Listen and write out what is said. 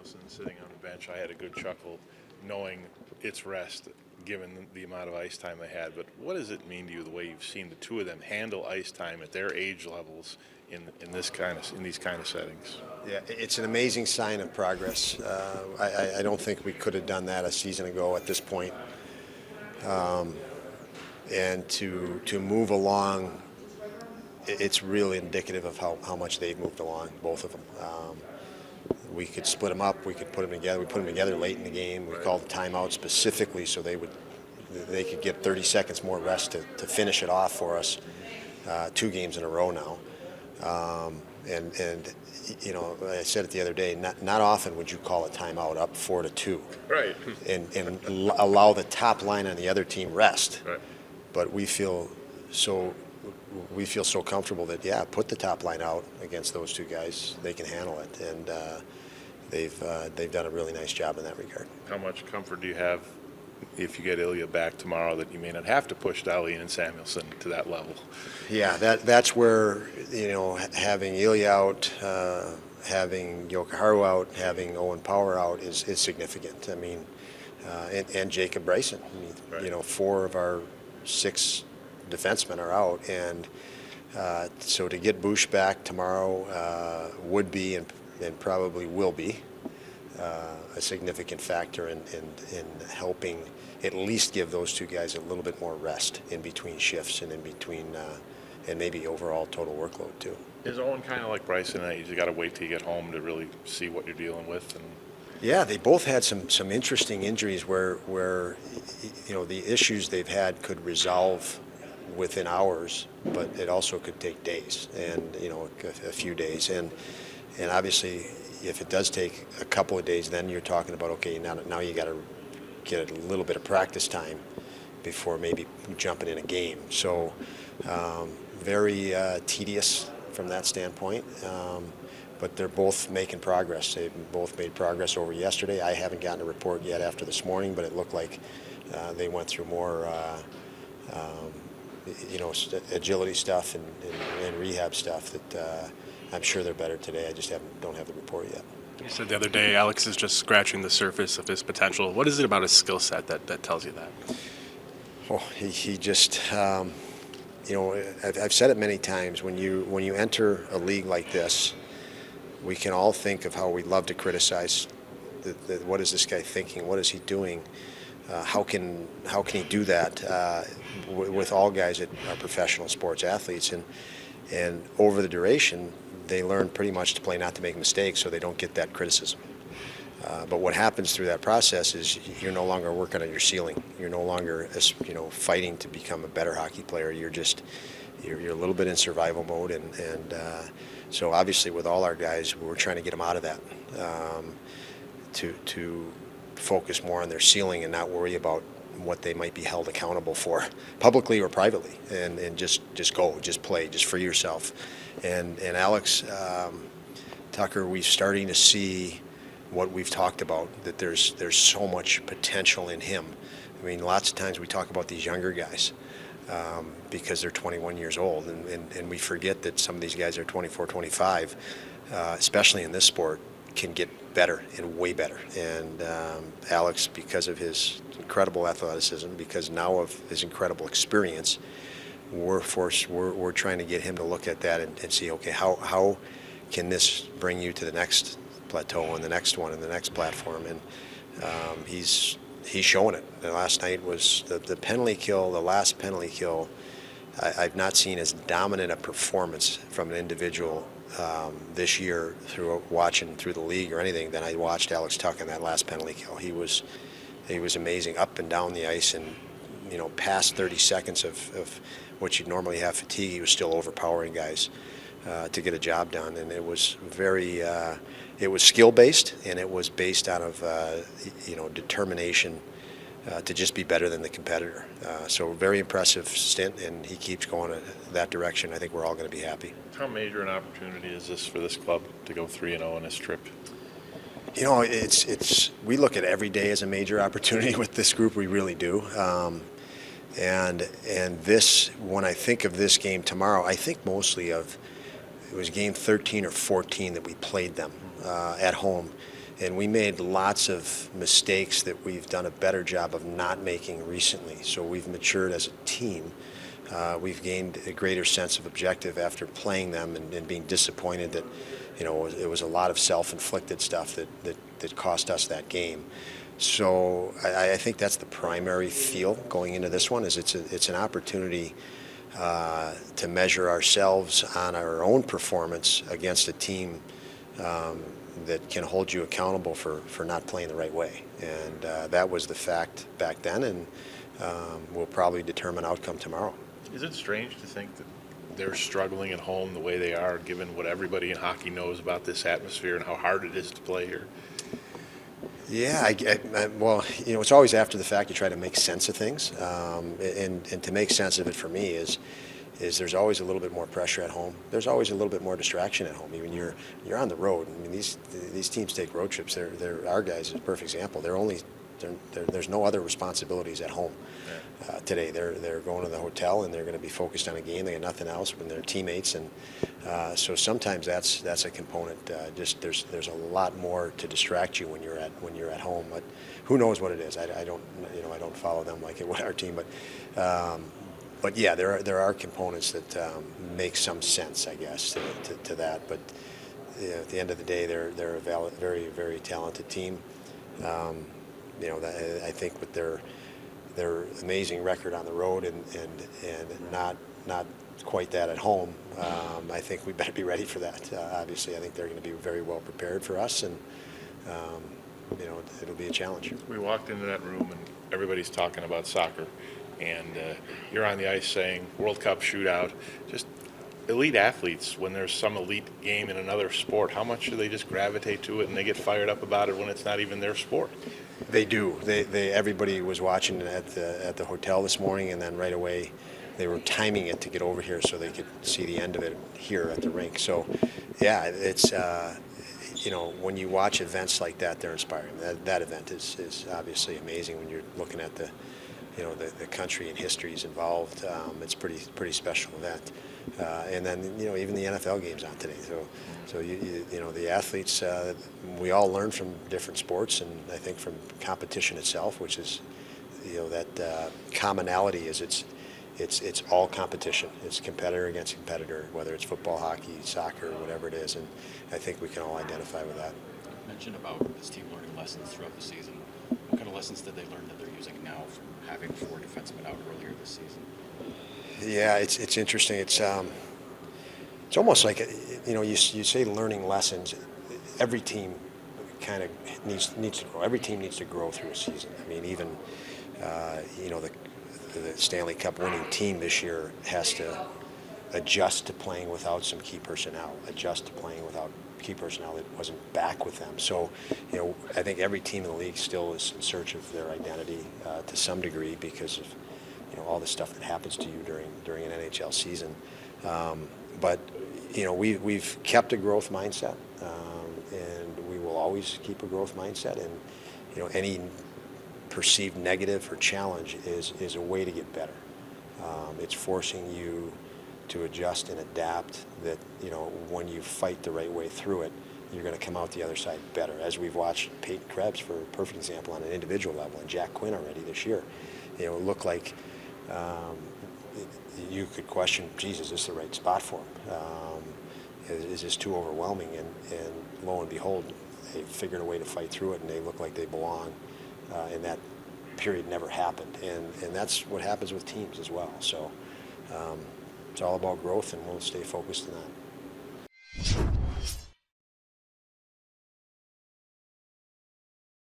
Samuelsson sitting on the bench, I had a good chuckle knowing it's rest, given the amount of ice time they had. But what does it mean to you the way you've seen the two of them handle ice time at their age levels in these kind of settings? Yeah, it's an amazing sign of progress. I don't think we could have done that a season ago at this point. And to move along, it's really indicative of how much they've moved along, both of them. We could split them up. We could put them together. We put them together late in the game. We called the timeout specifically so they could get 30 seconds more rest to finish it off for us. 2 games in a row now. And you know, I said it the other day, not often would you call a timeout up 4-2. Right. And allow the top line on the other team rest. Right. But we feel so comfortable that, yeah, put the top line out against those 2 guys. They can handle it. And they've done a really nice job in that regard. How much comfort do you have if you get Ilya back tomorrow that you may not have to push Dahlin and Samuelsson to that level? Yeah, that's where, you know, having Ilya out, having Jokiharju out, having Owen Power out is significant. I mean, and Jacob Bryson. I mean, right. You know, 4 of our 6 defensemen are out, and so to get Bush back tomorrow would be and probably will be a significant factor in helping at least give those 2 guys a little bit more rest in between shifts and in between and maybe overall total workload too. Is Owen kind of like Bryson? You just got to wait till you get home to really see what you're dealing with? And yeah, they both had some interesting injuries where you know the issues they've had could resolve within hours, but it also could take days and you know a few days and obviously if it does take a couple of days, then you're talking about okay, now you got to get a little bit of practice time before maybe jumping in a game. So very tedious from that standpoint. But they're both making progress. They've both made progress over yesterday. I haven't gotten a report yet after this morning, but it looked like they went through more, you know, agility stuff and rehab stuff that I'm sure they're better today. I just don't have the report yet. You said the other day Alex is just scratching the surface of his potential. What is it about his skill set that tells you that? Oh, he just, you know, I've said it many times. When you enter a league like this, we can all think of how we love to criticize. What is this guy thinking? What is he doing? How can he do that with all guys that are professional sports athletes? And over the duration, they learn pretty much to play not to make mistakes, so they don't get that criticism. But what happens through that process is you're no longer working on your ceiling. You're no longer, you know, fighting to become a better hockey player. You're a little bit in survival mode, and so obviously with all our guys, we're trying to get them out of that to focus more on their ceiling and not worry about what they might be held accountable for, publicly or privately, and just go, just play, just free yourself. And Alex Tucker, we're starting to see what we've talked about, that there's so much potential in him. I mean, lots of times we talk about these younger guys because they're 21 years old, and we forget that some of these guys are 24, 25, especially in this sport, can get better and way better. And Alex, because of his incredible athleticism, because now of his incredible experience, we're trying to get him to look at that and see, okay, how can this bring you to the next plateau and the next one and the next platform? And he's showing it. And last night was the penalty kill, the last penalty kill. I've not seen as dominant a performance from an individual this year through watching through the league or anything than I watched Alex Tuch in that last penalty kill. He was amazing up and down the ice, and you know, past 30 seconds of what you'd normally have fatigue, he was still overpowering guys to get a job done. And it was very it was skill based, and it was based out of you know, determination to just be better than the competitor. So very impressive stint, and he keeps going that direction. I think we're all going to be happy. How major an opportunity is this for this club to go 3-0 in this trip? You know, it's we look at every day as a major opportunity with this group. We really do. And this, when I think of this game tomorrow, I think mostly of, it was game 13 or 14 that we played them at home. And we made lots of mistakes that we've done a better job of not making recently. So we've matured as a team. We've gained a greater sense of objective after playing them and being disappointed that, it was a lot of self-inflicted stuff that cost us that game. So I think that's the primary feel going into this one. Is it's an opportunity to measure ourselves on our own performance against a team that can hold you accountable for not playing the right way. And that was the fact back then, and will probably determine outcome tomorrow. Is it strange to think that they're struggling at home the way they are, given what everybody in hockey knows about this atmosphere and how hard it is to play here? Yeah, well, it's always after the fact you try to make sense of things, and to make sense of it for me is there's always a little bit more pressure at home. There's always a little bit more distraction at home. Even you're on the road. I mean, these teams take road trips. Our guys is a perfect example. There's no other responsibilities at home today. They're going to the hotel and they're going to be focused on a game. They got nothing else when they're teammates, and so sometimes that's a component. Just there's a lot more to distract you when you're at home. But who knows what it is? I don't follow them like it with our team, but yeah, there are components that make some sense, I guess, to that. But at the end of the day, they're a very, very talented team. I think with their amazing record on the road and not quite that at home, I think we better be ready for that. Obviously, I think they're going to be very well prepared for us, and it'll be a challenge. We walked into that room and everybody's talking about soccer, and you're on the ice saying World Cup shootout. Just elite athletes, when there's some elite game in another sport, how much do they just gravitate to it and they get fired up about it when it's not even their sport? They do. Everybody was watching it at the hotel this morning, and then right away they were timing it to get over here so they could see the end of it here at the rink. So, yeah, it's when you watch events like that, they're inspiring. That event is obviously amazing when you're looking at the country and histories involved. It's pretty special event. And then even the NFL game's on today. So the athletes, we all learn from different sports, and I think from competition itself, which is that commonality is it's all competition. It's competitor against competitor, whether it's football, hockey, soccer, whatever it is, and I think we can all identify with that. You mentioned about this team learning lessons throughout the season. What kind of lessons did they learn that they're using now from having 4 defensemen out earlier this season? Yeah, it's interesting. It's almost like you say learning lessons. Every team kind of needs to grow. Every team needs to grow through a season. I mean, even the Stanley Cup winning team this year has to adjust to playing without some key personnel. Adjust to playing without key personnel that wasn't back with them. So, I think every team in the league still is in search of their identity to some degree because of all the stuff that happens to you during an NHL season. But we've kept a growth mindset, and we will always keep a growth mindset. And any perceived negative or challenge is a way to get better. It's forcing you to adjust and adapt. That when you fight the right way through it, you're going to come out the other side better. As we've watched Peyton Krebs, for a perfect example, on an individual level, and Jack Quinn already this year, it looked like. You could question, geez, is this the right spot for him? Is this too overwhelming? And lo and behold, they figured a way to fight through it, and they look like they belong. And that period never happened. And that's what happens with teams as well. So it's all about growth, and we'll stay focused on that.